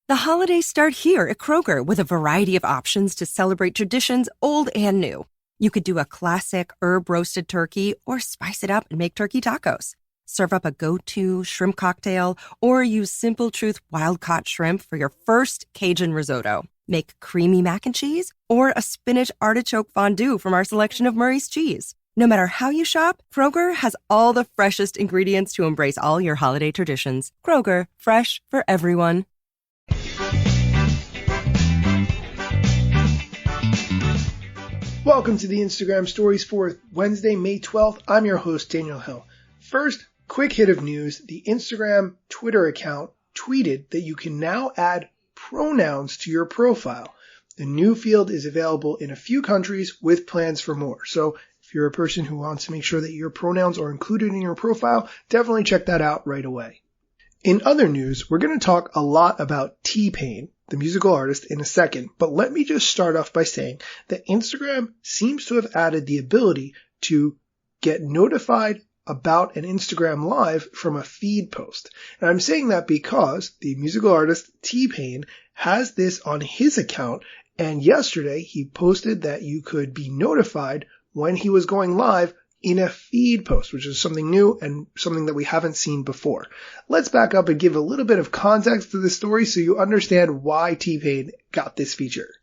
The holidays start here at Kroger with a variety of options to celebrate traditions old and new. You could do a classic herb-roasted turkey or spice it up and make turkey tacos. Serve up a go-to shrimp cocktail or use Simple Truth wild-caught shrimp for your first Cajun risotto. Make creamy mac and cheese or a spinach artichoke fondue from our selection of Murray's cheese. No matter how you shop, Kroger has all the freshest ingredients to embrace all your holiday traditions. Kroger, fresh for everyone. Welcome to the Instagram Stories for Wednesday, May 12th. I'm your host, Daniel Hill. First, quick hit of news. The Instagram Twitter account tweeted that you can now add pronouns to your profile. The new field is available in a few countries with plans for more. So if you're a person who wants to make sure that your pronouns are included in your profile, definitely check that out right away. In other news, we're going to talk a lot about T-Pain, the musical artist, in a second, but let me just start off by saying that Instagram seems to have added the ability to get notified about an Instagram Live from a feed post. And I'm saying that because the musical artist T-Pain has this on his account, and yesterday he posted that you could be notified when he was going live in a feed post, which is something new and something that we haven't seen before. Let's back up and give a little bit of context to this story so you understand why T-Pain got this feature.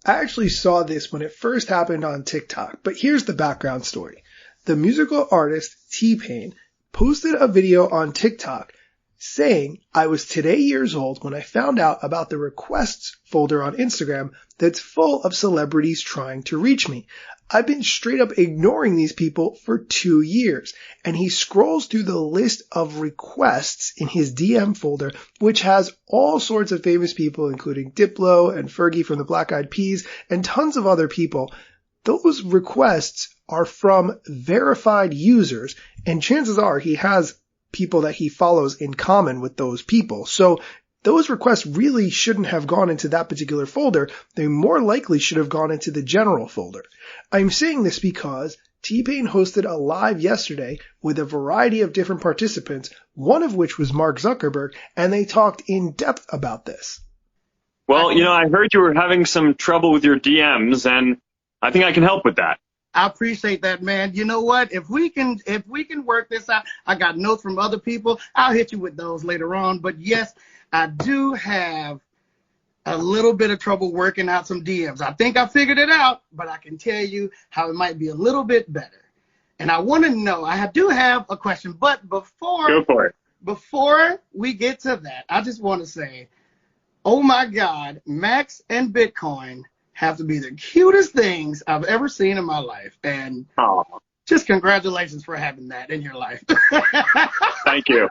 I actually saw this when it first happened on TikTok, but here's the background story. The musical artist T-Pain posted a video on TikTok saying, "I was today years old when I found out about the requests folder on Instagram that's full of celebrities trying to reach me. I've been straight up ignoring these people for 2 years." And he scrolls through the list of requests in his DM folder, which has all sorts of famous people, including Diplo and Fergie from the Black Eyed Peas and tons of other people. Those requests are from verified users, and chances are he has people that he follows in common with those people. So those requests really shouldn't have gone into that particular folder. They more likely should have gone into the general folder. I'm saying this because T-Pain hosted a live yesterday with a variety of different participants, one of which was Mark Zuckerberg, and they talked in depth about this. Well, I heard you were having some trouble with your DMs, and I think I can help with that. I appreciate that, man. You know what? If we can work this out, I got notes from other people. I'll hit you with those later on. But yes, I do have a little bit of trouble working out some DMs. I think I figured it out, but I can tell you how it might be a little bit better. And I want to know, I do have a question, but Go for it. Before we get to that, I just want to say, oh my God, Max and Bitcoin have to be the cutest things I've ever seen in my life. And just congratulations for having that in your life. Thank you.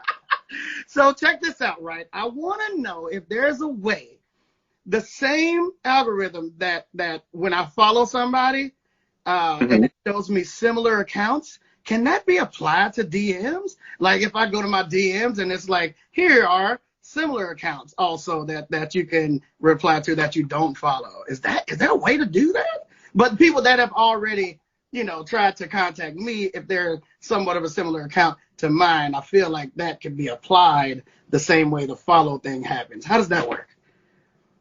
So check this out, right? I want to know if there's a way, the same algorithm that when I follow somebody and it shows me similar accounts, can that be applied to DMs? Like if I go to my DMs and it's like, here are similar accounts also that you can reply to that you don't follow. Is there a way to do that? But people that have already, tried to contact me, if they're somewhat of a similar account to mine, I feel like that can be applied the same way the follow thing happens. How does that work?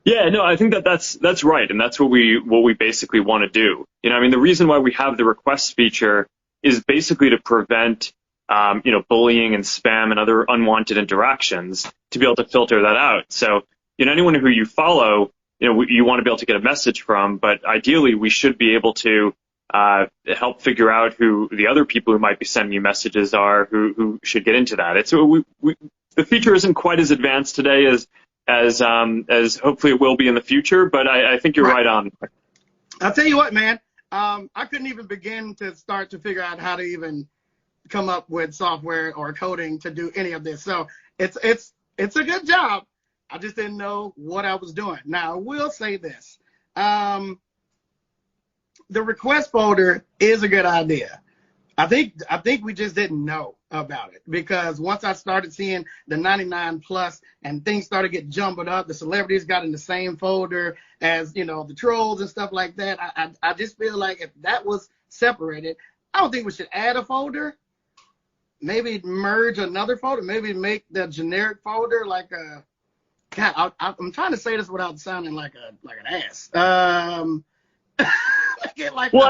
Yeah, no, I think that's right, and that's what we basically want to do. The reason why we have the request feature is basically to prevent bullying and spam and other unwanted interactions, to be able to filter that out. So, anyone who you follow, you want to be able to get a message from, but ideally we should be able to help figure out who the other people who might be sending you messages are, who should get into that. The feature isn't quite as advanced today as hopefully it will be in the future, but I think you're right on. I'll tell you what, man, I couldn't even begin to start to figure out how to even come up with software or coding to do any of this. So it's a good job. I just didn't know what I was doing. Now, I will say this. The request folder is a good idea. I think we just didn't know about it, because once I started seeing the 99 plus and things started getting jumbled up, the celebrities got in the same folder as, the trolls and stuff like that. I just feel like if that was separated, I don't think we should add a folder. Maybe merge another folder, maybe make the generic folder like a God, I'm trying to say this without sounding like an ass. I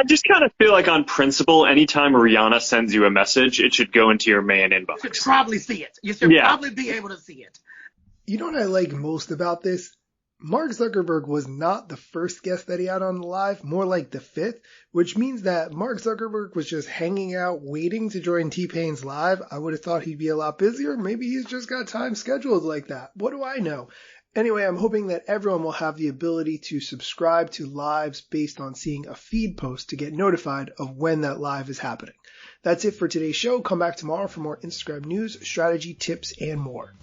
just kind of feel like on principle, anytime Rihanna sends you a message, it should go into your main inbox. You should probably see it. You should probably be able to see it. You know what I like most about this? Mark Zuckerberg was not the first guest that he had on the live, more like the fifth, which means that Mark Zuckerberg was just hanging out waiting to join T-Pain's live. I would have thought he'd be a lot busier. Maybe he's just got time scheduled like that. What do I know? Anyway, I'm hoping that everyone will have the ability to subscribe to lives based on seeing a feed post to get notified of when that live is happening. That's it for today's show. Come back tomorrow for more Instagram news, strategy, tips, and more.